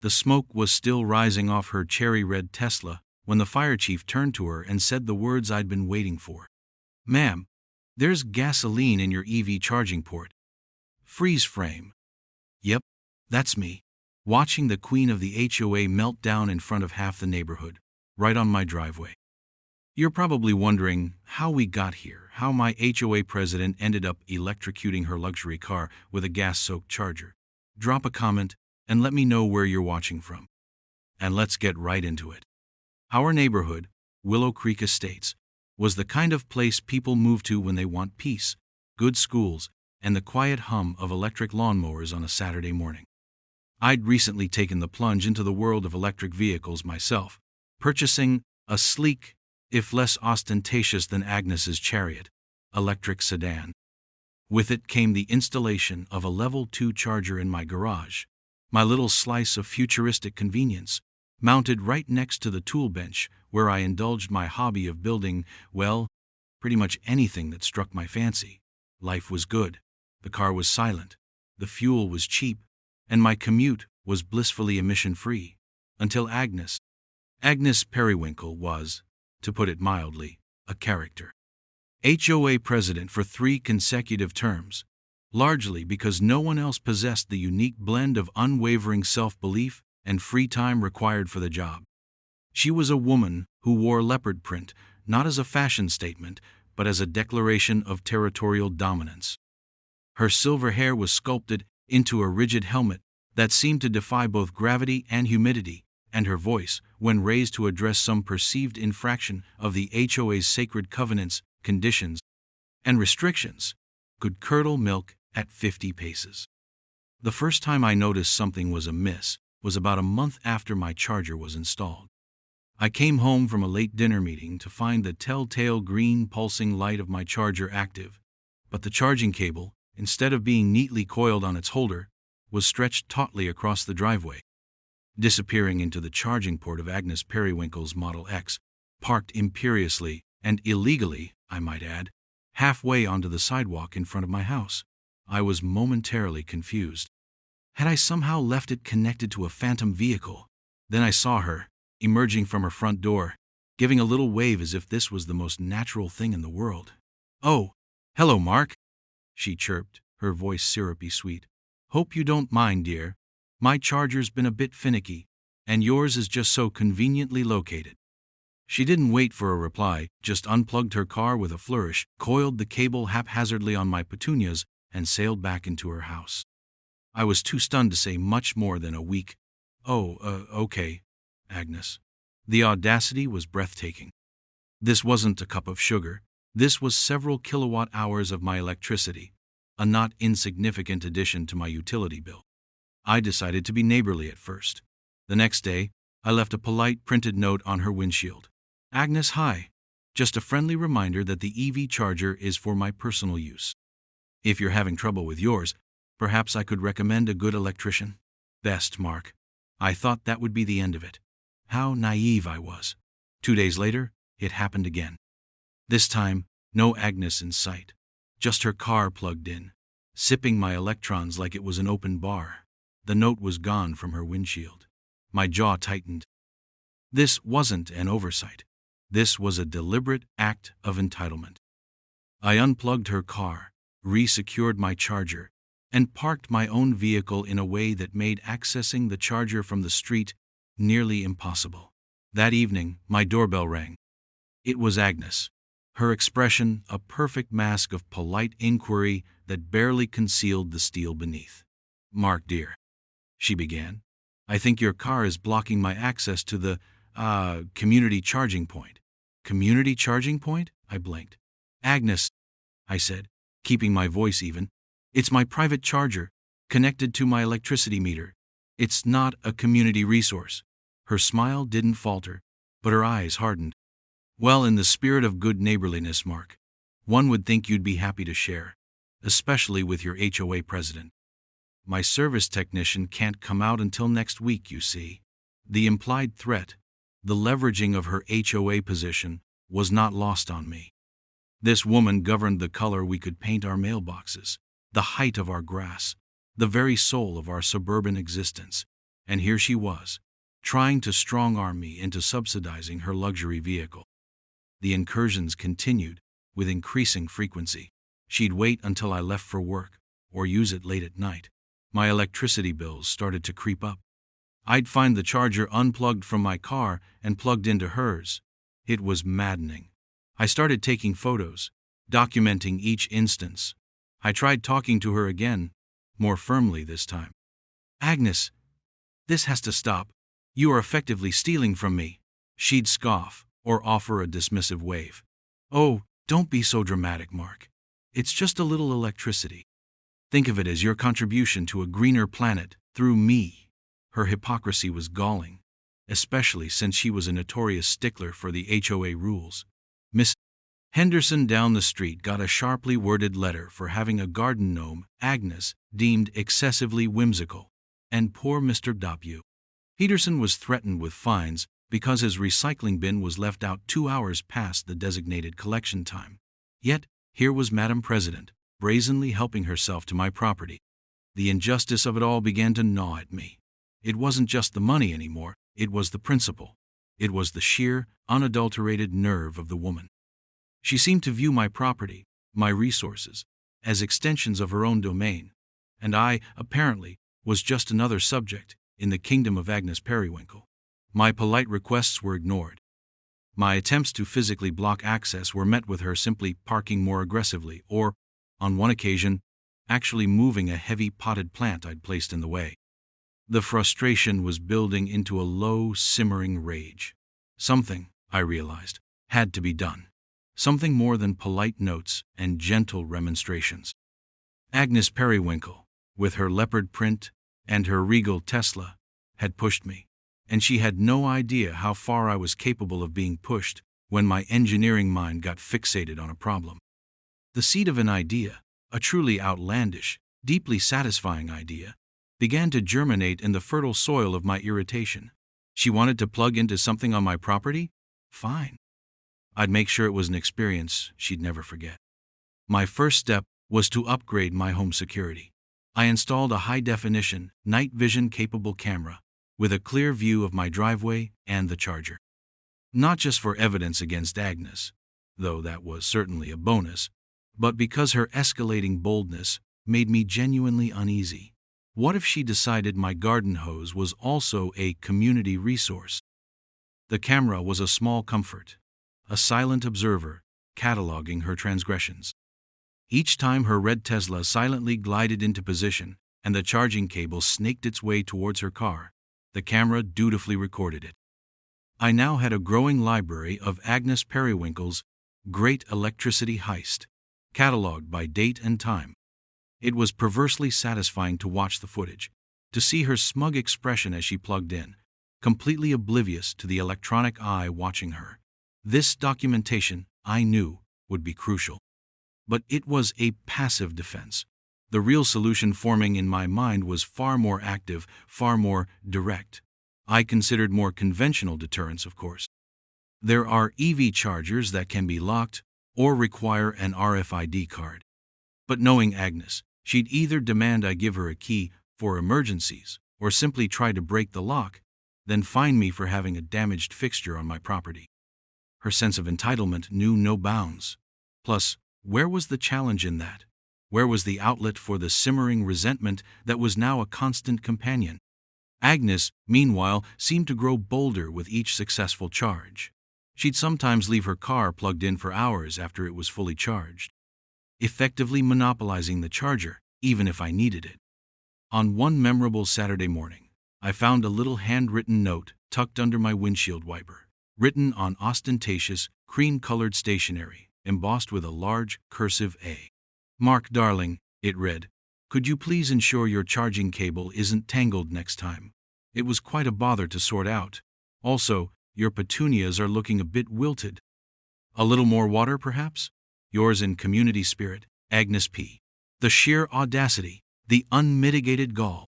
The smoke was still rising off her cherry-red Tesla when the fire chief turned to her and said the words I'd been waiting for. "Ma'am, there's gasoline in your EV charging port." Freeze frame. Yep, that's me, watching the queen of the HOA melt down in front of half the neighborhood, right on my driveway. You're probably wondering how we got here, how my HOA president ended up electrocuting her luxury car with a gas-soaked charger. Drop a comment and let me know where you're watching from. And let's get right into it. Our neighborhood, Willow Creek Estates, was the kind of place people move to when they want peace, good schools, and the quiet hum of electric lawnmowers on a Saturday morning. I'd recently taken the plunge into the world of electric vehicles myself, purchasing a sleek, if less ostentatious than Agnes's Chariot, electric sedan. With it came the installation of a level 2 charger in my garage, my little slice of futuristic convenience, mounted right next to the tool bench where I indulged my hobby of building, well, pretty much anything that struck my fancy. Life was good, the car was silent, the fuel was cheap, and my commute was blissfully emission-free, until Agnes Periwinkle was, to put it mildly, a character. HOA president for 3 consecutive terms, largely because no one else possessed the unique blend of unwavering self-belief and free time required for the job. She was a woman who wore leopard print not as a fashion statement, but as a declaration of territorial dominance. Her silver hair was sculpted into a rigid helmet that seemed to defy both gravity and humidity, and her voice, when raised to address some perceived infraction of the HOA's sacred covenants, conditions, and restrictions, could curdle milk at 50 paces. The first time I noticed something was amiss was about a month after my charger was installed. I came home from a late dinner meeting to find the telltale green pulsing light of my charger active, but the charging cable, instead of being neatly coiled on its holder, was stretched tautly across the driveway, disappearing into the charging port of Agnes Periwinkle's Model X, parked imperiously and illegally, I might add, halfway onto the sidewalk in front of my house. I was momentarily confused. Had I somehow left it connected to a phantom vehicle? Then I saw her, emerging from her front door, giving a little wave as if this was the most natural thing in the world. "Oh, hello, Mark," she chirped, her voice syrupy sweet. "Hope you don't mind, dear. My charger's been a bit finicky, and yours is just so conveniently located." She didn't wait for a reply, just unplugged her car with a flourish, coiled the cable haphazardly on my petunias, and sailed back into her house. I was too stunned to say much more than a weak, okay, Agnes. The audacity was breathtaking. This wasn't a cup of sugar. This was several kilowatt hours of my electricity, a not insignificant addition to my utility bill. I decided to be neighborly at first. The next day, I left a polite printed note on her windshield. "Agnes, hi. Just a friendly reminder that the EV charger is for my personal use. If you're having trouble with yours, perhaps I could recommend a good electrician. Best, Mark." I thought that would be the end of it. How naive I was. 2 days later, it happened again. This time, no Agnes in sight. Just her car plugged in, sipping my electrons like it was an open bar. The note was gone from her windshield. My jaw tightened. This wasn't an oversight. This was a deliberate act of entitlement. I unplugged her car, re-secured my charger, and parked my own vehicle in a way that made accessing the charger from the street nearly impossible. That evening, my doorbell rang. It was Agnes. Her expression a perfect mask of polite inquiry that barely concealed the steel beneath. "Mark, dear," she began, "I think your car is blocking my access to the, community charging point." "Community charging point?" I blinked. "Agnes," I said, keeping my voice even, "it's my private charger, connected to my electricity meter. It's not a community resource." Her smile didn't falter, but her eyes hardened. "Well, in the spirit of good neighborliness, Mark, one would think you'd be happy to share, especially with your HOA president. My service technician can't come out until next week, you see." The implied threat, the leveraging of her HOA position, was not lost on me. This woman governed the color we could paint our mailboxes, the height of our grass, the very soul of our suburban existence, And here she was, trying to strong-arm me into subsidizing her luxury vehicle. The incursions continued, with increasing frequency. She'd wait until I left for work, or use it late at night. My electricity bills started to creep up. I'd find the charger unplugged from my car and plugged into hers. It was maddening. I started taking photos, documenting each instance. I tried talking to her again, more firmly this time. "Agnes, this has to stop. You are effectively stealing from me." She'd scoff, or offer a dismissive wave. "Oh, don't be so dramatic, Mark. It's just a little electricity. Think of it as your contribution to a greener planet through me." Her hypocrisy was galling, especially since she was a notorious stickler for the HOA rules. Miss Henderson down the street got a sharply worded letter for having a garden gnome, Agnes, deemed excessively whimsical, and poor Mr. W. Peterson was threatened with fines because his recycling bin was left out 2 hours past the designated collection time. Yet, here was Madam President, brazenly helping herself to my property. The injustice of it all began to gnaw at me. It wasn't just the money anymore, it was the principle. It was the sheer, unadulterated nerve of the woman. She seemed to view my property, my resources, as extensions of her own domain, and I, apparently, was just another subject in the kingdom of Agnes Periwinkle. My polite requests were ignored. My attempts to physically block access were met with her simply parking more aggressively or, on one occasion, actually moving a heavy potted plant I'd placed in the way. The frustration was building into a low, simmering rage. Something, I realized, had to be done. Something more than polite notes and gentle remonstrations. Agnes Periwinkle, with her leopard print and her regal Tesla, had pushed me, and she had no idea how far I was capable of being pushed when my engineering mind got fixated on a problem. The seed of an idea, a truly outlandish, deeply satisfying idea, began to germinate in the fertile soil of my irritation. She wanted to plug into something on my property? Fine. I'd make sure it was an experience she'd never forget. My first step was to upgrade my home security. I installed a high-definition, night vision-capable camera with a clear view of my driveway and the charger. Not just for evidence against Agnes, though that was certainly a bonus, but because her escalating boldness made me genuinely uneasy. What if she decided my garden hose was also a community resource? The camera was a small comfort, a silent observer, cataloging her transgressions. Each time her red Tesla silently glided into position and the charging cable snaked its way towards her car, the camera dutifully recorded it. I now had a growing library of Agnes Periwinkle's Great Electricity Heist, cataloged by date and time. It was perversely satisfying to watch the footage, to see her smug expression as she plugged in, completely oblivious to the electronic eye watching her. This documentation, I knew, would be crucial. But it was a passive defense. The real solution forming in my mind was far more active, far more direct. I considered more conventional deterrence, of course. There are EV chargers that can be locked or require an RFID card. But knowing Agnes, she'd either demand I give her a key for emergencies or simply try to break the lock, then fine me for having a damaged fixture on my property. Her sense of entitlement knew no bounds. Plus, where was the challenge in that? Where was the outlet for the simmering resentment that was now a constant companion? Agnes, meanwhile, seemed to grow bolder with each successful charge. She'd sometimes leave her car plugged in for hours after it was fully charged, effectively monopolizing the charger, even if I needed it. On one memorable Saturday morning, I found a little handwritten note tucked under my windshield wiper, written on ostentatious, cream-colored stationery, embossed with a large, cursive A. "Mark, darling," it read, "could you please ensure your charging cable isn't tangled next time? It was quite a bother to sort out. Also, your petunias are looking a bit wilted. A little more water, perhaps? Yours in community spirit, Agnes P." The sheer audacity, the unmitigated gall.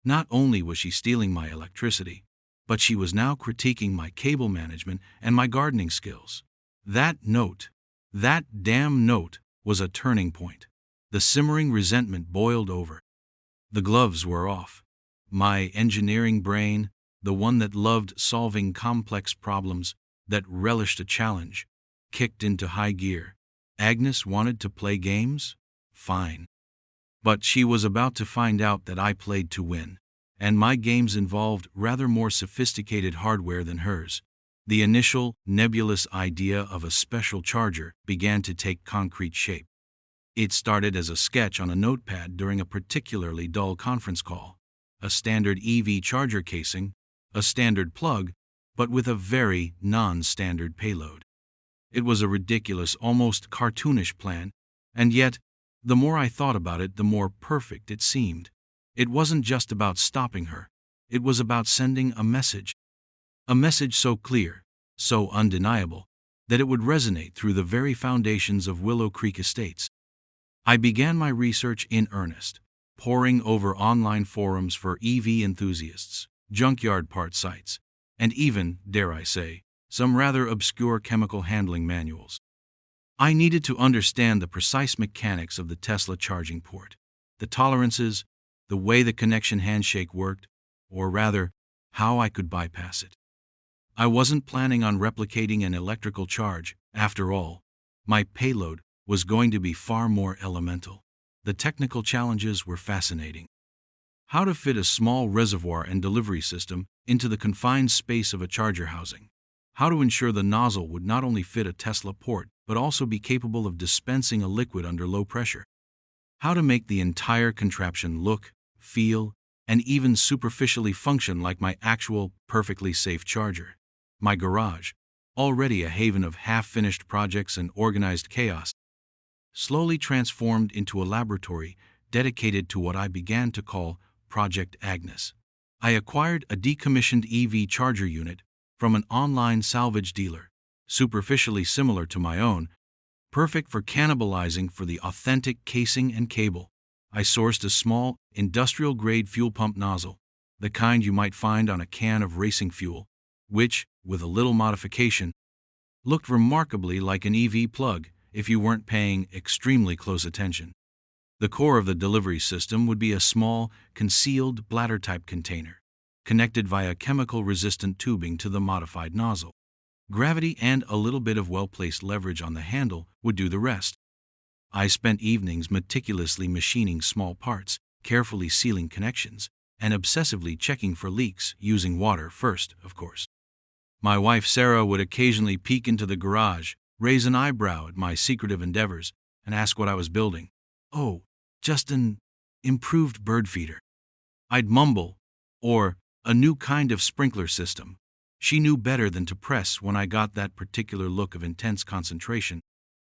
Not only was she stealing my electricity, but she was now critiquing my cable management and my gardening skills. That damn note, was a turning point. The simmering resentment boiled over. The gloves were off. My engineering brain, the one that loved solving complex problems, that relished a challenge, kicked into high gear. Agnes wanted to play games? Fine. But she was about to find out that I played to win, and my games involved rather more sophisticated hardware than hers. The initial, nebulous idea of a special charger began to take concrete shape. It started as a sketch on a notepad during a particularly dull conference call. A standard EV charger casing, a standard plug, but with a very non-standard payload. It was a ridiculous, almost cartoonish plan, and yet, the more I thought about it, the more perfect it seemed. It wasn't just about stopping her. It was about sending a message. A message so clear, so undeniable, that it would resonate through the very foundations of Willow Creek Estates. I began my research in earnest, poring over online forums for EV enthusiasts, junkyard part sites, and even, dare I say, some rather obscure chemical handling manuals. I needed to understand the precise mechanics of the Tesla charging port, the tolerances, the way the connection handshake worked, or rather, how I could bypass it. I wasn't planning on replicating an electrical charge. After all, my payload was going to be far more elemental. The technical challenges were fascinating. How to fit a small reservoir and delivery system into the confined space of a charger housing. How to ensure the nozzle would not only fit a Tesla port, but also be capable of dispensing a liquid under low pressure. How to make the entire contraption look, feel, and even superficially function like my actual, perfectly safe charger. My garage, already a haven of half-finished projects and organized chaos, slowly transformed into a laboratory dedicated to what I began to call Project Agnes. I acquired a decommissioned EV charger unit from an online salvage dealer, superficially similar to my own, perfect for cannibalizing for the authentic casing and cable. I sourced a small, industrial-grade fuel pump nozzle, the kind you might find on a can of racing fuel, which, with a little modification, looked remarkably like an EV plug if you weren't paying extremely close attention. The core of the delivery system would be a small, concealed bladder-type container, connected via chemical-resistant tubing to the modified nozzle. Gravity and a little bit of well-placed leverage on the handle would do the rest. I spent evenings meticulously machining small parts, carefully sealing connections, and obsessively checking for leaks, using water first, of course. My wife Sarah would occasionally peek into the garage, raise an eyebrow at my secretive endeavors, and ask what I was building. "Oh, just an improved bird feeder." I'd mumble, or a new kind of sprinkler system. She knew better than to press when I got that particular look of intense concentration,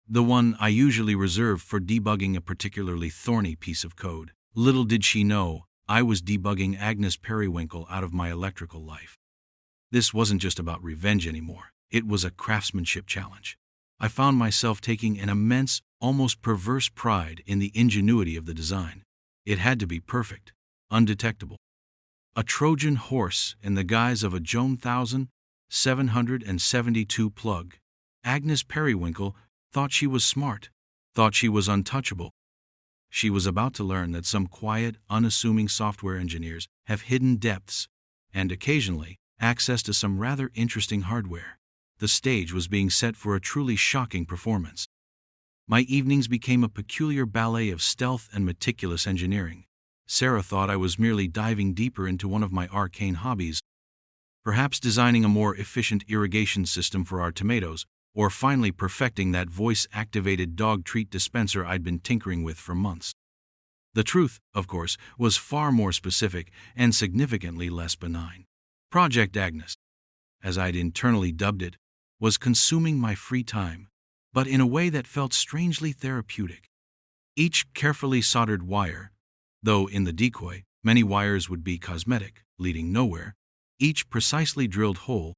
the one I usually reserve for debugging a particularly thorny piece of code. Little did she know, I was debugging Agnes Periwinkle out of my electrical life. This wasn't just about revenge anymore. It was a craftsmanship challenge. I found myself taking an immense, almost perverse pride in the ingenuity of the design. It had to be perfect, undetectable. A Trojan horse in the guise of a Joan 1772 plug. Agnes Periwinkle thought she was smart, thought she was untouchable. She was about to learn that some quiet, unassuming software engineers have hidden depths, and occasionally, access to some rather interesting hardware. The stage was being set for a truly shocking performance. My evenings became a peculiar ballet of stealth and meticulous engineering. Sarah thought I was merely diving deeper into one of my arcane hobbies, perhaps designing a more efficient irrigation system for our tomatoes, or finally perfecting that voice-activated dog treat dispenser I'd been tinkering with for months. The truth, of course, was far more specific and significantly less benign. Project Agnes, as I'd internally dubbed it, was consuming my free time, but in a way that felt strangely therapeutic. Each carefully soldered wire, though in the decoy, many wires would be cosmetic, leading nowhere, each precisely drilled hole,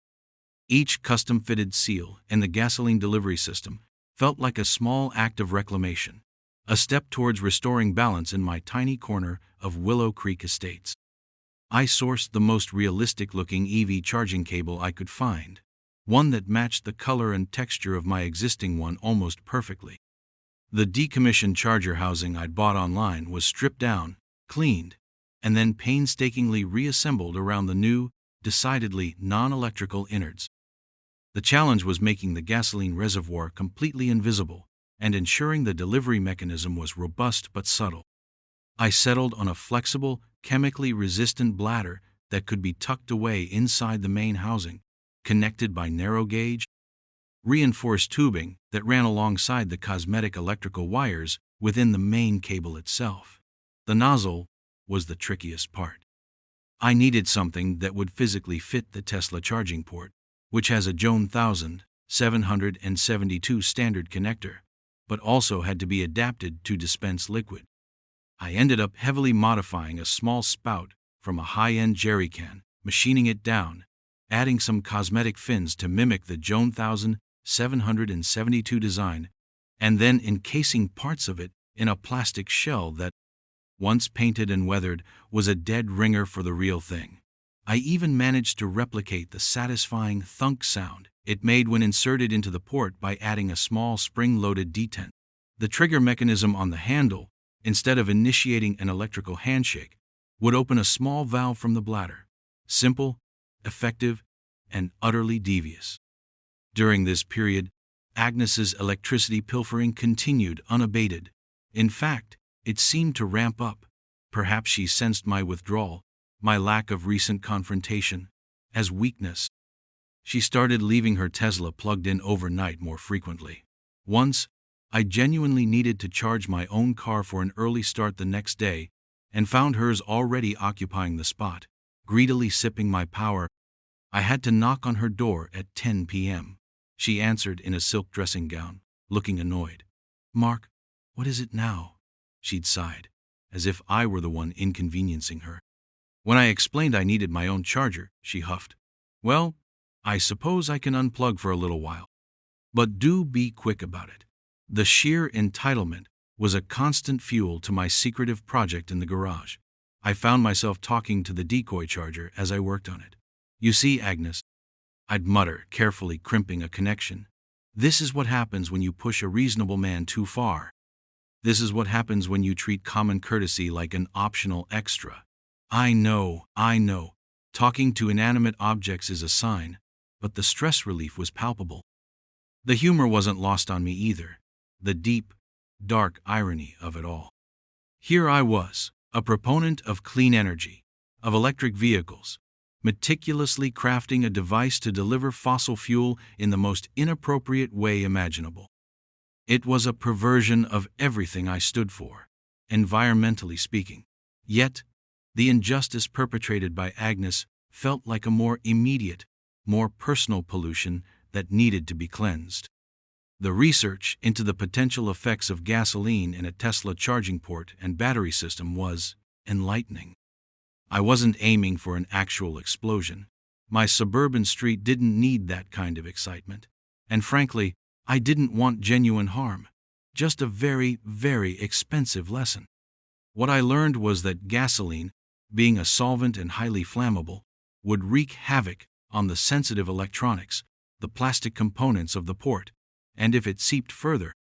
each custom-fitted seal in the gasoline delivery system felt like a small act of reclamation, a step towards restoring balance in my tiny corner of Willow Creek Estates. I sourced the most realistic-looking EV charging cable I could find, one that matched the color and texture of my existing one almost perfectly. The decommissioned charger housing I'd bought online was stripped down, cleaned, and then painstakingly reassembled around the new, decidedly non-electrical innards. The challenge was making the gasoline reservoir completely invisible and ensuring the delivery mechanism was robust but subtle. I settled on a flexible, chemically resistant bladder that could be tucked away inside the main housing, connected by narrow gauge, reinforced tubing that ran alongside the cosmetic electrical wires within the main cable itself. The nozzle was the trickiest part. I needed something that would physically fit the Tesla charging port, which has a Joan 1772 standard connector, but also had to be adapted to dispense liquid. I ended up heavily modifying a small spout from a high-end jerry can, machining it down, adding some cosmetic fins to mimic the Joan 1772 design, and then encasing parts of it in a plastic shell that, once painted and weathered, was a dead ringer for the real thing. I even managed to replicate the satisfying thunk sound it made when inserted into the port by adding a small spring-loaded detent. The trigger mechanism on the handle, instead of initiating an electrical handshake, would open a small valve from the bladder. Simple, effective, and utterly devious. During this period, Agnes's electricity pilfering continued unabated. In fact, it seemed to ramp up. Perhaps she sensed my withdrawal, my lack of recent confrontation, as weakness. She started leaving her Tesla plugged in overnight more frequently. Once, I genuinely needed to charge my own car for an early start the next day, and found hers already occupying the spot, greedily sipping my power. I had to knock on her door at 10 p.m. She answered in a silk dressing gown, looking annoyed. "Mark, what is it now?" She'd sighed, as if I were the one inconveniencing her. When I explained I needed my own charger, she huffed. "Well, I suppose I can unplug for a little while. But do be quick about it." The sheer entitlement was a constant fuel to my secretive project in the garage. I found myself talking to the decoy charger as I worked on it. "You see, Agnes," I'd mutter, carefully crimping a connection, "this is what happens when you push a reasonable man too far. This is what happens when you treat common courtesy like an optional extra. I know. Talking to inanimate objects is a sign, but the stress relief was palpable." The humor wasn't lost on me either. The deep, dark irony of it all. Here I was, a proponent of clean energy, of electric vehicles, meticulously crafting a device to deliver fossil fuel in the most inappropriate way imaginable. It was a perversion of everything I stood for, environmentally speaking. Yet, the injustice perpetrated by Agnes felt like a more immediate, more personal pollution that needed to be cleansed. The research into the potential effects of gasoline in a Tesla charging port and battery system was enlightening. I wasn't aiming for an actual explosion. My suburban street didn't need that kind of excitement. And frankly, I didn't want genuine harm. Just a very, very expensive lesson. What I learned was that gasoline, being a solvent and highly flammable, would wreak havoc on the sensitive electronics, the plastic components of the port, and if it seeped further,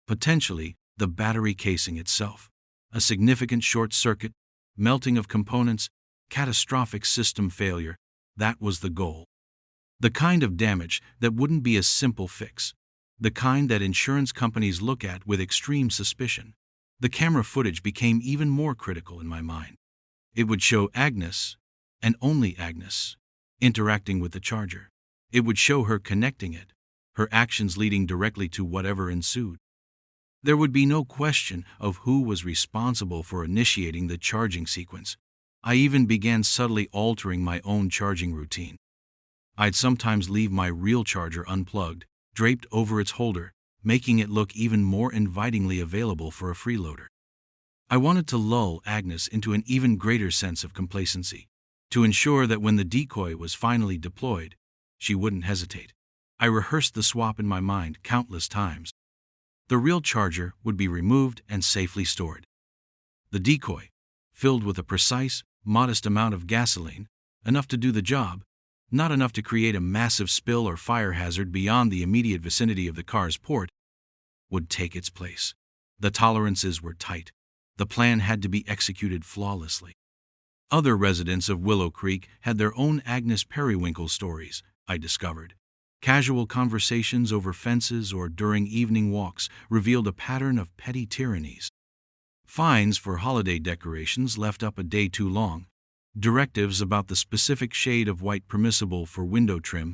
potentially the battery casing itself. A significant short circuit, melting of components, catastrophic system failure, that was the goal. The kind of damage that wouldn't be a simple fix. The kind that insurance companies look at with extreme suspicion. The camera footage became even more critical in my mind. It would show Agnes, and only Agnes, interacting with the charger. It would show her connecting it, her actions leading directly to whatever ensued. There would be no question of who was responsible for initiating the charging sequence. I even began subtly altering my own charging routine. I'd sometimes leave my real charger unplugged, draped over its holder, making it look even more invitingly available for a freeloader. I wanted to lull Agnes into an even greater sense of complacency, to ensure that when the decoy was finally deployed, she wouldn't hesitate. I rehearsed the swap in my mind countless times. The real charger would be removed and safely stored. The decoy, filled with a precise, modest amount of gasoline, enough to do the job, not enough to create a massive spill or fire hazard beyond the immediate vicinity of the car's port, would take its place. The tolerances were tight. The plan had to be executed flawlessly. Other residents of Willow Creek had their own Agnes Periwinkle stories, I discovered. Casual conversations over fences or during evening walks revealed a pattern of petty tyrannies. Fines for holiday decorations left up a day too long, directives about the specific shade of white permissible for window trim,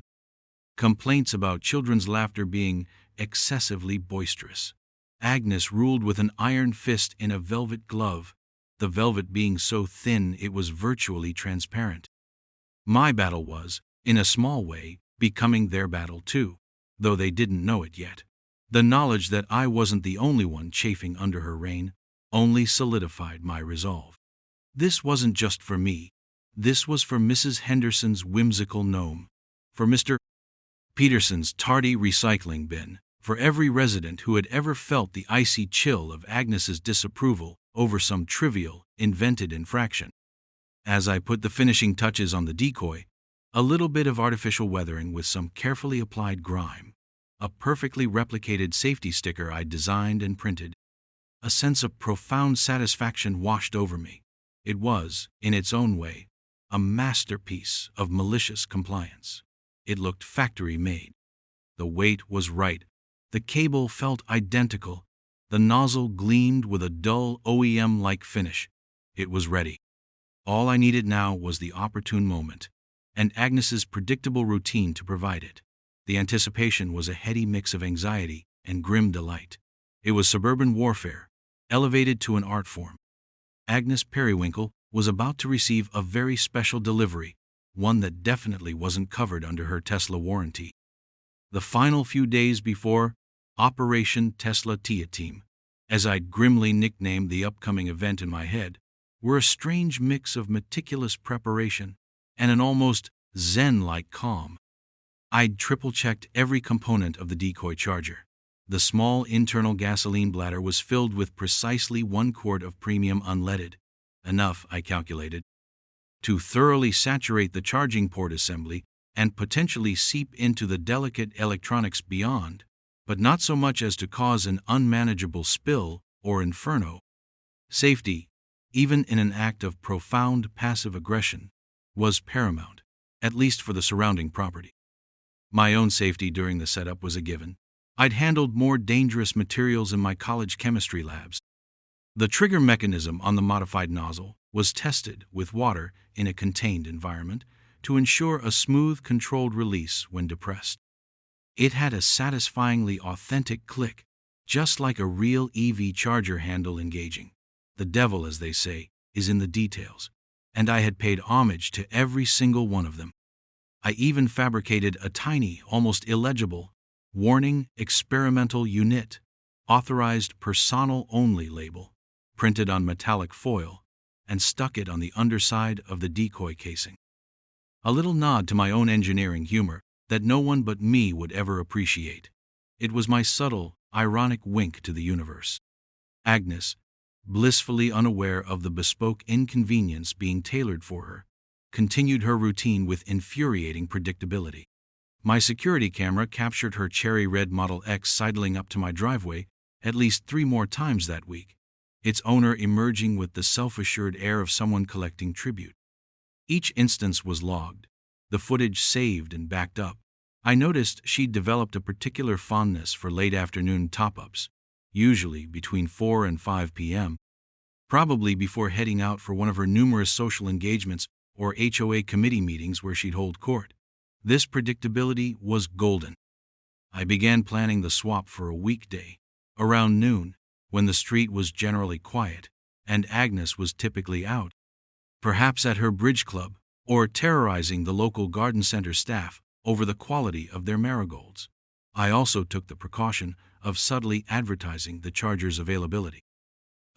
complaints about children's laughter being excessively boisterous. Agnes ruled with an iron fist in a velvet glove, the velvet being so thin it was virtually transparent. My battle was, in a small way, becoming their battle too, though they didn't know it yet. The knowledge that I wasn't the only one chafing under her reign only solidified my resolve. This wasn't just for me. This was for Mrs. Henderson's whimsical gnome, for Mr. Peterson's tardy recycling bin, for every resident who had ever felt the icy chill of Agnes's disapproval over some trivial, invented infraction. As I put the finishing touches on the decoy, a little bit of artificial weathering with some carefully applied grime, a perfectly replicated safety sticker I designed and printed, a sense of profound satisfaction washed over me. It was, in its own way, a masterpiece of malicious compliance. It looked factory-made. The weight was right. The cable felt identical. The nozzle gleamed with a dull OEM-like finish. It was ready. All I needed now was the opportune moment, and Agnes's predictable routine to provide it. The anticipation was a heady mix of anxiety and grim delight. It was suburban warfare, elevated to an art form. Agnes Periwinkle was about to receive a very special delivery, one that definitely wasn't covered under her Tesla warranty. The final few days before Operation Tesla Tia Team, as I'd grimly nicknamed the upcoming event in my head, were a strange mix of meticulous preparation and an almost zen-like calm. I'd triple-checked every component of the decoy charger. The small internal gasoline bladder was filled with precisely 1 quart of premium unleaded, enough, I calculated, to thoroughly saturate the charging port assembly and potentially seep into the delicate electronics beyond, but not so much as to cause an unmanageable spill or inferno. Safety, even in an act of profound passive aggression, was paramount, at least for the surrounding property. My own safety during the setup was a given. I'd handled more dangerous materials in my college chemistry labs. The trigger mechanism on the modified nozzle was tested with water in a contained environment to ensure a smooth, controlled release when depressed. It had a satisfyingly authentic click, just like a real EV charger handle engaging. The devil, as they say, is in the details, and I had paid homage to every single one of them. I even fabricated a tiny, almost illegible, warning experimental unit, authorized personnel only label, printed on metallic foil, and stuck it on the underside of the decoy casing. A little nod to my own engineering humor that no one but me would ever appreciate. It was my subtle, ironic wink to the universe. Agnes, blissfully unaware of the bespoke inconvenience being tailored for her, continued her routine with infuriating predictability. My security camera captured her cherry red Model X sidling up to my driveway at least 3 more times that week, its owner emerging with the self-assured air of someone collecting tribute. Each instance was logged, the footage saved and backed up. I noticed she'd developed a particular fondness for late afternoon top-ups, usually between 4 and 5 p.m., probably before heading out for one of her numerous social engagements or HOA committee meetings where she'd hold court. This predictability was golden. I began planning the swap for a weekday, around noon, when the street was generally quiet, and Agnes was typically out, perhaps at her bridge club, or terrorizing the local garden center staff over the quality of their marigolds. I also took the precaution of subtly advertising the charger's availability.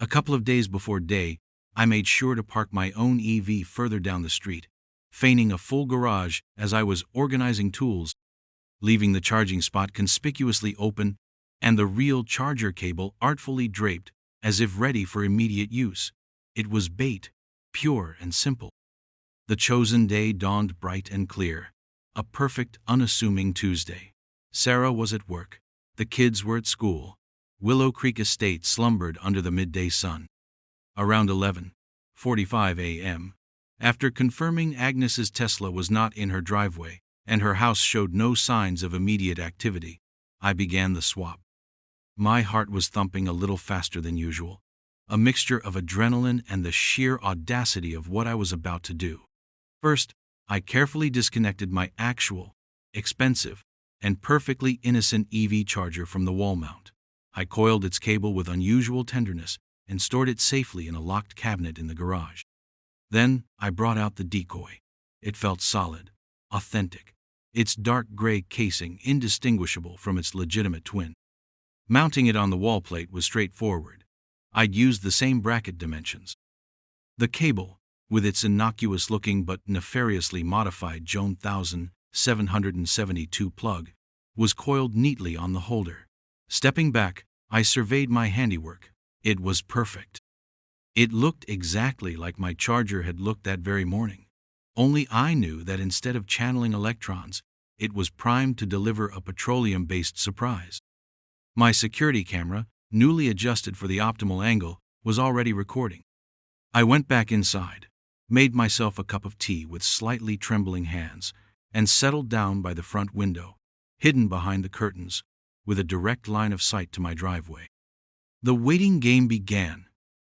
A couple of days before day, I made sure to park my own EV further down the street, feigning a full garage as I was organizing tools, leaving the charging spot conspicuously open and the real charger cable artfully draped as if ready for immediate use. It was bait, pure and simple. The chosen day dawned bright and clear, a perfect, unassuming Tuesday. Sarah was at work. The kids were at school. Willow Creek Estate slumbered under the midday sun. Around 11:45 a.m., After confirming Agnes's Tesla was not in her driveway, and her house showed no signs of immediate activity, I began the swap. My heart was thumping a little faster than usual, a mixture of adrenaline and the sheer audacity of what I was about to do. First, I carefully disconnected my actual, expensive, and perfectly innocent EV charger from the wall mount. I coiled its cable with unusual tenderness and stored it safely in a locked cabinet in the garage. Then, I brought out the decoy. It felt solid, authentic, its dark gray casing indistinguishable from its legitimate twin. Mounting it on the wall plate was straightforward. I'd used the same bracket dimensions. The cable, with its innocuous-looking but nefariously modified Jones 1772 plug, was coiled neatly on the holder. Stepping back, I surveyed my handiwork. It was perfect. It looked exactly like my charger had looked that very morning. Only I knew that instead of channeling electrons, it was primed to deliver a petroleum-based surprise. My security camera, newly adjusted for the optimal angle, was already recording. I went back inside, made myself a cup of tea with slightly trembling hands, and settled down by the front window, hidden behind the curtains, with a direct line of sight to my driveway. The waiting game began.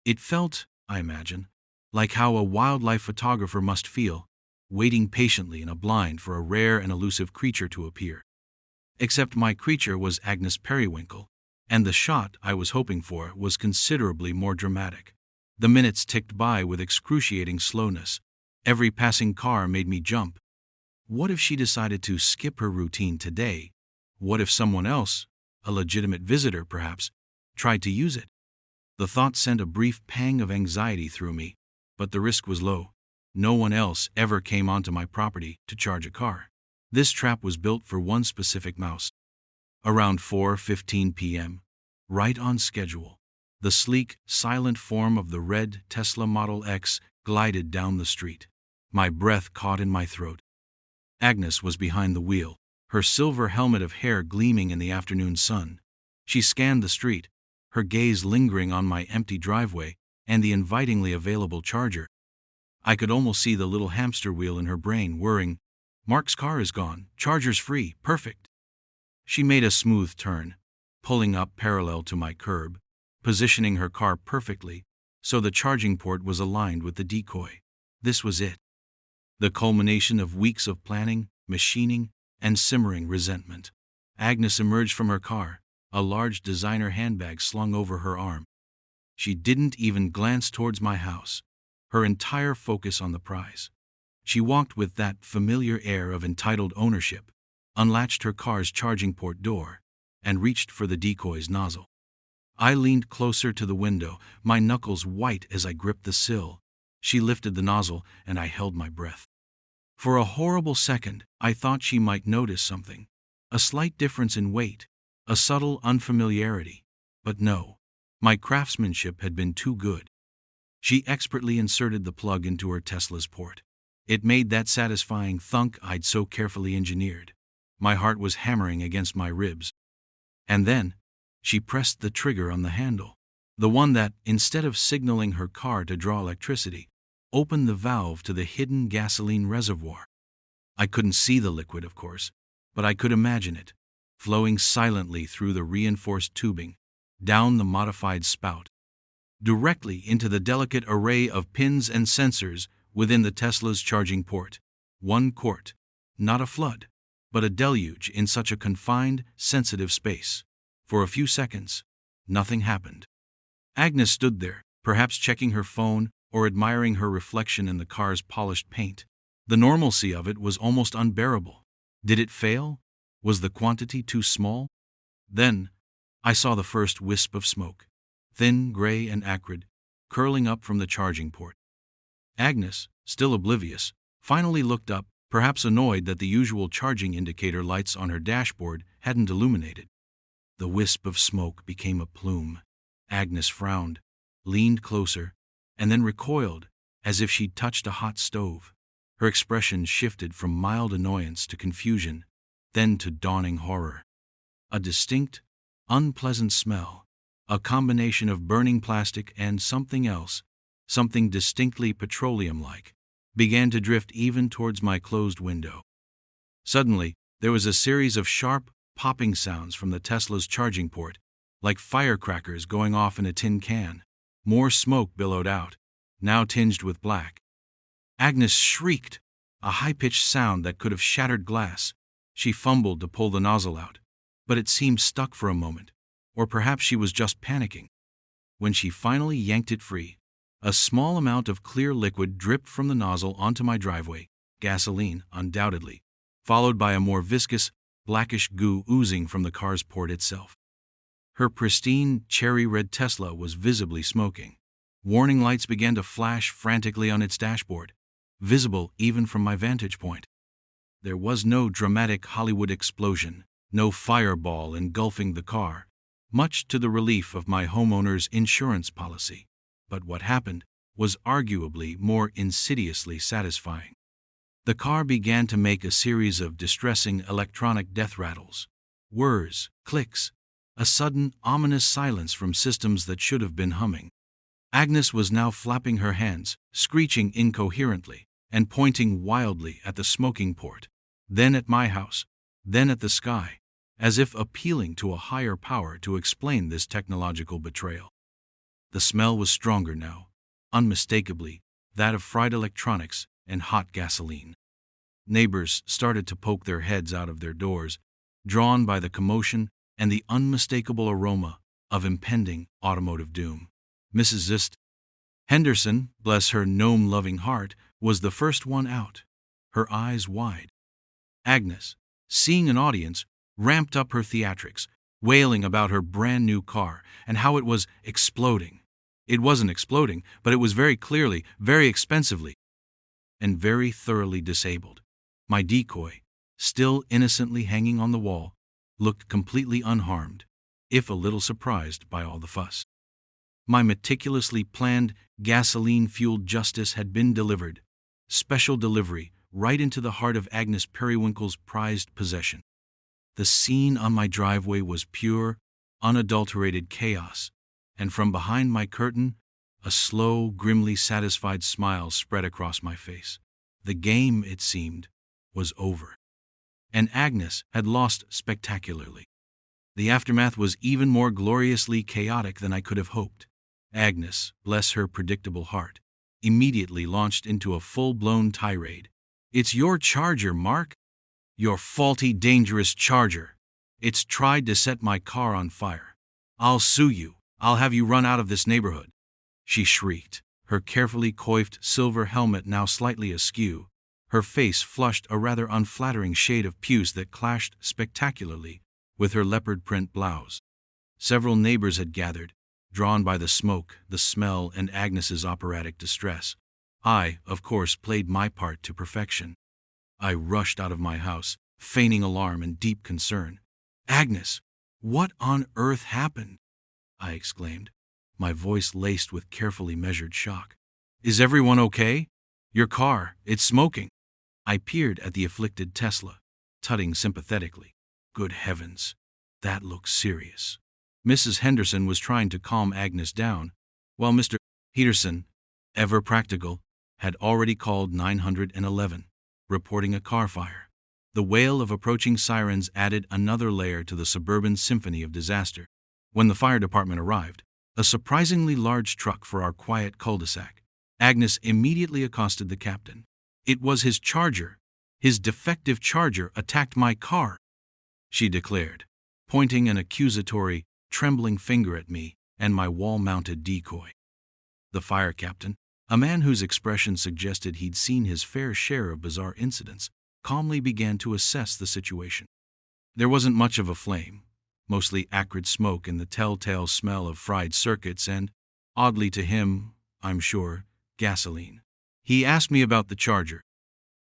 It felt, I imagine, like how a wildlife photographer must feel, waiting patiently in a blind for a rare and elusive creature to appear. Except my creature was Agnes Periwinkle, and the shot I was hoping for was considerably more dramatic. The minutes ticked by with excruciating slowness. Every passing car made me jump. What if she decided to skip her routine today? What if someone else, a legitimate visitor perhaps, tried to use it? The thought sent a brief pang of anxiety through me, but the risk was low. No one else ever came onto my property to charge a car. This trap was built for one specific mouse. Around 4:15 p.m., right on schedule, the sleek, silent form of the red Tesla Model X glided down the street. My breath caught in my throat. Agnes was behind the wheel, her silver helmet of hair gleaming in the afternoon sun. She scanned the street, her gaze lingering on my empty driveway and the invitingly available charger. I could almost see the little hamster wheel in her brain whirring. Mark's car is gone, charger's free, perfect. She made a smooth turn, pulling up parallel to my curb, positioning her car perfectly so the charging port was aligned with the decoy. This was it. The culmination of weeks of planning, machining, and simmering resentment. Agnes emerged from her car, a large designer handbag slung over her arm. She didn't even glance towards my house, her entire focus on the prize. She walked with that familiar air of entitled ownership, unlatched her car's charging port door, and reached for the decoy's nozzle. I leaned closer to the window, my knuckles white as I gripped the sill. She lifted the nozzle, and I held my breath. For a horrible second, I thought she might notice something. A slight difference in weight, a subtle unfamiliarity. But no, my craftsmanship had been too good. She expertly inserted the plug into her Tesla's port. It made that satisfying thunk I'd so carefully engineered. My heart was hammering against my ribs. And then, she pressed the trigger on the handle, the one that, instead of signaling her car to draw electricity, opened the valve to the hidden gasoline reservoir. I couldn't see the liquid, of course, but I could imagine it, flowing silently through the reinforced tubing, down the modified spout, directly into the delicate array of pins and sensors within the Tesla's charging port. One quart, not a flood, but a deluge in such a confined, sensitive space. For a few seconds, nothing happened. Agnes stood there, perhaps checking her phone or admiring her reflection in the car's polished paint. The normalcy of it was almost unbearable. Did it fail? Was the quantity too small? Then, I saw the first wisp of smoke, thin, gray, and acrid, curling up from the charging port. Agnes, still oblivious, finally looked up, perhaps annoyed that the usual charging indicator lights on her dashboard hadn't illuminated. The wisp of smoke became a plume. Agnes frowned, leaned closer, and then recoiled, as if she'd touched a hot stove. Her expression shifted from mild annoyance to confusion, then to dawning horror. A distinct, unpleasant smell, a combination of burning plastic and something else, something distinctly petroleum-like, began to drift even towards my closed window. Suddenly, there was a series of sharp, popping sounds from the Tesla's charging port, like firecrackers going off in a tin can. More smoke billowed out, now tinged with black. Agnes shrieked, a high-pitched sound that could have shattered glass. She fumbled to pull the nozzle out, but it seemed stuck for a moment, or perhaps she was just panicking. When she finally yanked it free, a small amount of clear liquid dripped from the nozzle onto my driveway, gasoline, undoubtedly, followed by a more viscous, blackish goo oozing from the car's port itself. Her pristine, cherry-red Tesla was visibly smoking. Warning lights began to flash frantically on its dashboard, visible even from my vantage point. There was no dramatic Hollywood explosion, no fireball engulfing the car, much to the relief of my homeowner's insurance policy. But what happened was arguably more insidiously satisfying. The car began to make a series of distressing electronic death rattles, whirs, clicks, a sudden ominous silence from systems that should have been humming. Agnes was now flapping her hands, screeching incoherently, and pointing wildly at the smoking port, then at my house, then at the sky, as if appealing to a higher power to explain this technological betrayal. The smell was stronger now, unmistakably that of fried electronics and hot gasoline. Neighbors started to poke their heads out of their doors, drawn by the commotion and the unmistakable aroma of impending automotive doom. Mrs. Henderson, bless her gnome-loving heart, was the first one out, her eyes wide. Agnes, seeing an audience, ramped up her theatrics, wailing about her brand-new car and how it was exploding. It wasn't exploding, but it was very clearly, very expensively, and very thoroughly disabled. My decoy, still innocently hanging on the wall, looked completely unharmed, if a little surprised by all the fuss. My meticulously planned, gasoline-fueled justice had been delivered, special delivery, right into the heart of Agnes Periwinkle's prized possession. The scene on my driveway was pure, unadulterated chaos, and from behind my curtain, a slow, grimly satisfied smile spread across my face. The game, it seemed, was over. And Agnes had lost spectacularly. The aftermath was even more gloriously chaotic than I could have hoped. Agnes, bless her predictable heart, immediately launched into a full-blown tirade. "It's your charger, Mark. Your faulty, dangerous charger. It's tried to set my car on fire. I'll sue you. I'll have you run out of this neighborhood," she shrieked, her carefully coiffed silver helmet now slightly askew, her face flushed a rather unflattering shade of puce that clashed spectacularly with her leopard print blouse. Several neighbors had gathered, drawn by the smoke, the smell, and Agnes's operatic distress. I, of course, played my part to perfection. I rushed out of my house, feigning alarm and deep concern. "Agnes, what on earth happened?" I exclaimed, my voice laced with carefully measured shock. "Is everyone okay? Your car, it's smoking." I peered at the afflicted Tesla, tutting sympathetically. Good heavens, that looked serious. Mrs. Henderson was trying to calm Agnes down, while Mr. Peterson, ever practical, had already called 911, reporting a car fire. The wail of approaching sirens added another layer to the suburban symphony of disaster. When the fire department arrived, a surprisingly large truck for our quiet cul-de-sac, Agnes immediately accosted the captain. "It was his charger. His defective charger attacked my car," she declared, pointing an accusatory, trembling finger at me and my wall-mounted decoy. The fire captain, a man whose expression suggested he'd seen his fair share of bizarre incidents, calmly began to assess the situation. There wasn't much of a flame, mostly acrid smoke and the telltale smell of fried circuits and, oddly to him, I'm sure, gasoline. He asked me about the charger.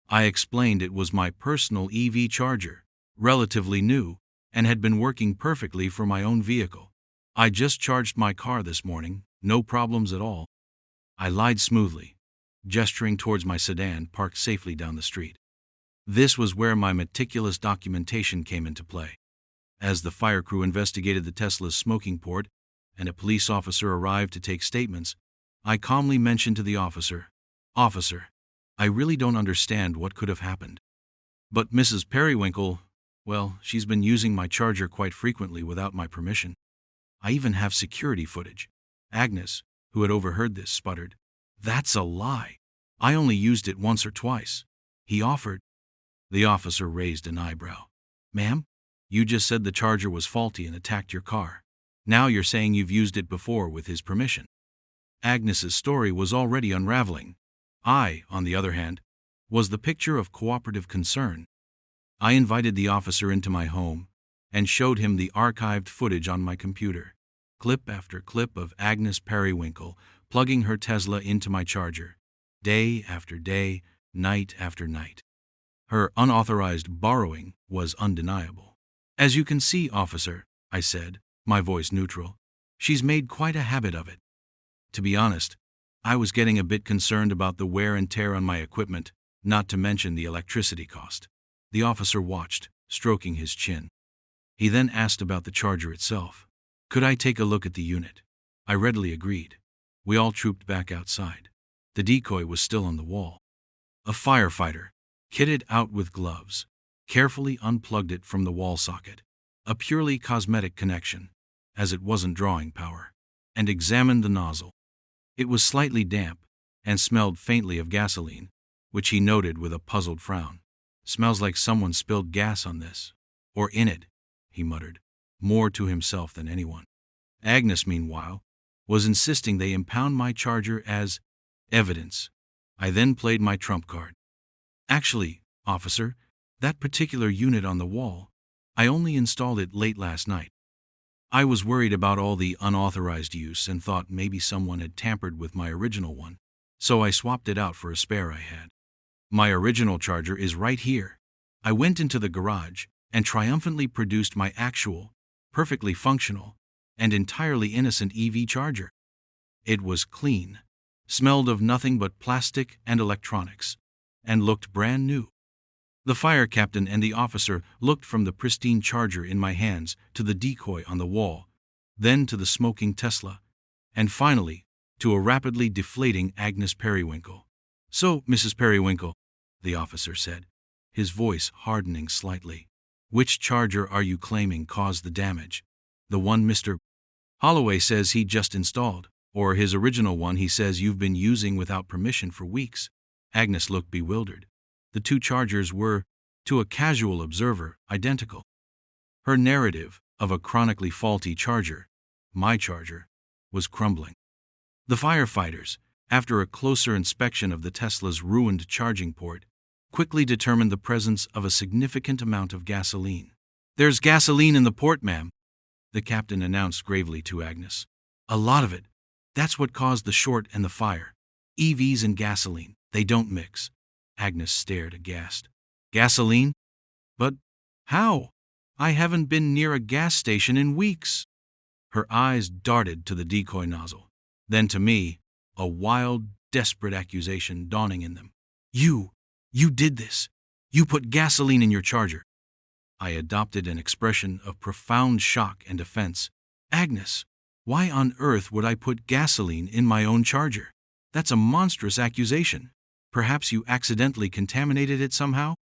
I explained it was my personal EV charger, relatively new, and had been working perfectly for my own vehicle. "I just charged my car this morning, no problems at all." I lied smoothly, gesturing towards my sedan parked safely down the street. This was where my meticulous documentation came into play. As the fire crew investigated the Tesla's smoking port and a police officer arrived to take statements, I calmly mentioned to the officer, "Officer, I really don't understand what could have happened. But Mrs. Periwinkle, well, she's been using my charger quite frequently without my permission. I even have security footage. Agnes, who had overheard this, sputtered, "That's a lie. I only used it once or twice. He offered." The officer raised an eyebrow. "Ma'am, you just said the charger was faulty and attacked your car. Now you're saying you've used it before with his permission." Agnes's story was already unraveling. I, on the other hand, was the picture of cooperative concern. I invited the officer into my home and showed him the archived footage on my computer, clip after clip of Agnes Periwinkle plugging her Tesla into my charger, day after day, night after night. Her unauthorized borrowing was undeniable. "As you can see, officer," I said, my voice neutral, "she's made quite a habit of it." To be honest, I was getting a bit concerned about the wear and tear on my equipment, not to mention the electricity cost. The officer watched, stroking his chin. He then asked about the charger itself. Could I take a look at the unit? I readily agreed. We all trooped back outside. The decoy was still on the wall. A firefighter, kitted out with gloves, carefully unplugged it from the wall socket, a purely cosmetic connection, as it wasn't drawing power, and examined the nozzle. It was slightly damp and smelled faintly of gasoline, which he noted with a puzzled frown. "Smells like someone spilled gas on this. Or in it," he muttered, more to himself than anyone. Agnes, meanwhile, was insisting they impound my charger as evidence. I then played my trump card. "Actually, officer, that particular unit on the wall, I only installed it late last night. I was worried about all the unauthorized use and thought maybe someone had tampered with my original one, so I swapped it out for a spare I had. My original charger is right here." I went into the garage and triumphantly produced my actual, perfectly functional, and entirely innocent EV charger. It was clean, smelled of nothing but plastic and electronics, and looked brand new. The fire captain and the officer looked from the pristine charger in my hands to the decoy on the wall, then to the smoking Tesla, and finally to a rapidly deflating Agnes Periwinkle. "So, Mrs. Periwinkle," the officer said, his voice hardening slightly, "which charger are you claiming caused the damage? The one Mr. Holloway says he just installed, or his original one he says you've been using without permission for weeks?" Agnes looked bewildered. The two chargers were, to a casual observer, identical. Her narrative of a chronically faulty charger, my charger, was crumbling. The firefighters, after a closer inspection of the Tesla's ruined charging port, quickly determined the presence of a significant amount of gasoline. "There's gasoline in the port, ma'am," the captain announced gravely to Agnes. "A lot of it. That's what caused the short and the fire. EVs and gasoline, they don't mix." Agnes stared aghast. "Gasoline? But how? I haven't been near a gas station in weeks." Her eyes darted to the decoy nozzle, then to me, a wild, desperate accusation dawning in them. You did this. You put gasoline in your charger." I adopted an expression of profound shock and offense. "Agnes, why on earth would I put gasoline in my own charger? That's a monstrous accusation. Perhaps you accidentally contaminated it somehow?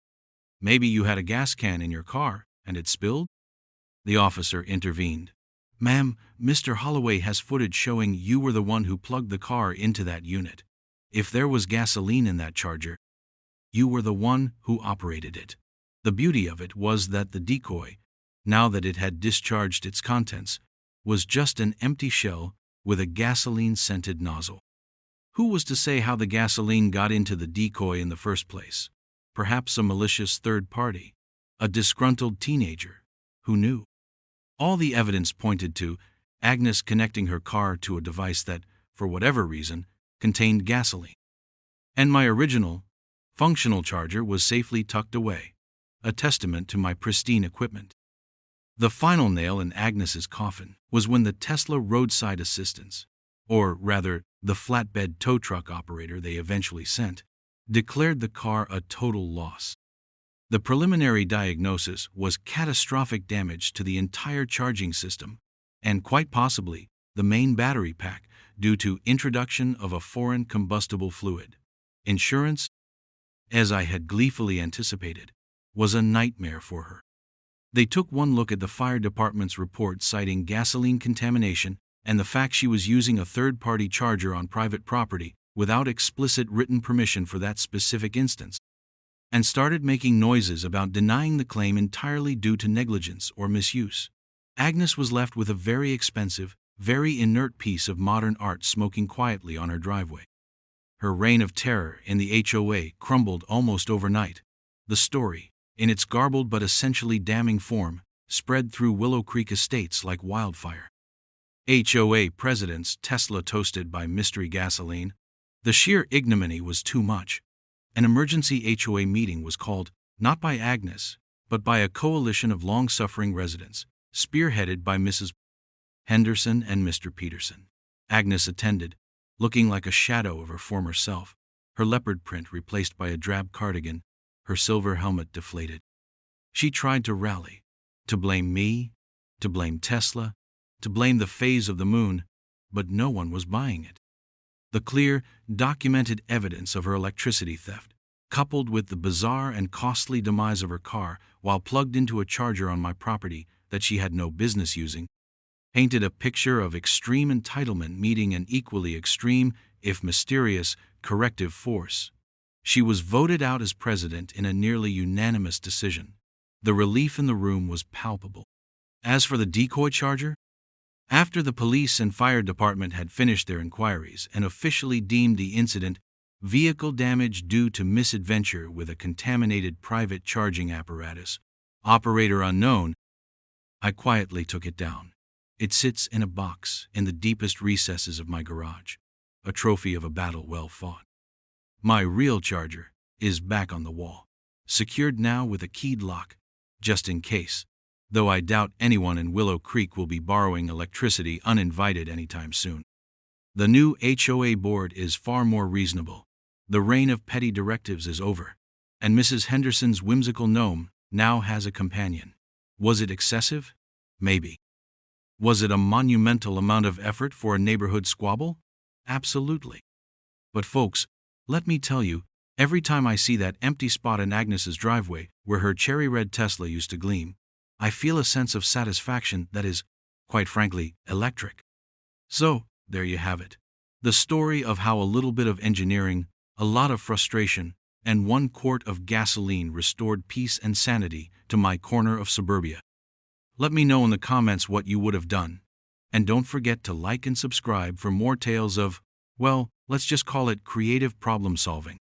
Maybe you had a gas can in your car and it spilled?" The officer intervened. "Ma'am, Mr. Holloway has footage showing you were the one who plugged the car into that unit. If there was gasoline in that charger, you were the one who operated it." The beauty of it was that the decoy, now that it had discharged its contents, was just an empty shell with a gasoline-scented nozzle. Who was to say how the gasoline got into the decoy in the first place? Perhaps a malicious third party, a disgruntled teenager. Who knew? All the evidence pointed to Agnes connecting her car to a device that, for whatever reason, contained gasoline. And my original, functional charger was safely tucked away, a testament to my pristine equipment. The final nail in Agnes's coffin was when the Tesla roadside assistance, or rather the flatbed tow truck operator they eventually sent, declared the car a total loss. The preliminary diagnosis was catastrophic damage to the entire charging system, and quite possibly the main battery pack due to introduction of a foreign combustible fluid. Insurance? as I had gleefully anticipated, was a nightmare for her. They took one look at the fire department's report citing gasoline contamination and the fact she was using a third-party charger on private property without explicit written permission for that specific instance, and started making noises about denying the claim entirely due to negligence or misuse. Agnes was left with a very expensive, very inert piece of modern art smoking quietly on her driveway. Her reign of terror in the HOA crumbled almost overnight. The story, in its garbled but essentially damning form, spread through Willow Creek estates like wildfire. HOA president's Tesla toasted by mystery gasoline. The sheer ignominy was too much. An emergency HOA meeting was called, not by Agnes, but by a coalition of long-suffering residents, spearheaded by Mrs. Henderson and Mr. Peterson. Agnes attended, looking like a shadow of her former self, her leopard print replaced by a drab cardigan, her silver helmet deflated. She tried to rally, to blame me, to blame Tesla, to blame the phase of the moon, but no one was buying it. The clear, documented evidence of her electricity theft, coupled with the bizarre and costly demise of her car while plugged into a charger on my property that she had no business using, painted a picture of extreme entitlement meeting an equally extreme, if mysterious, corrective force. She was voted out as president in a nearly unanimous decision. The relief in the room was palpable. As for the decoy charger, after the police and fire department had finished their inquiries and officially deemed the incident vehicle damage due to misadventure with a contaminated private charging apparatus, operator unknown, I quietly took it down. It sits in a box in the deepest recesses of my garage, a trophy of a battle well fought. My real charger is back on the wall, secured now with a keyed lock, just in case, though I doubt anyone in Willow Creek will be borrowing electricity uninvited anytime soon. The new HOA board is far more reasonable. The reign of petty directives is over, and Mrs. Henderson's whimsical gnome now has a companion. Was it excessive? Maybe. Was it a monumental amount of effort for a neighborhood squabble? Absolutely. But folks, let me tell you, every time I see that empty spot in Agnes's driveway where her cherry red Tesla used to gleam, I feel a sense of satisfaction that is, quite frankly, electric. So, there you have it. The story of how a little bit of engineering, a lot of frustration, and 1 quart of gasoline restored peace and sanity to my corner of suburbia. Let me know in the comments what you would have done. And don't forget to like and subscribe for more tales of, well, let's just call it creative problem solving.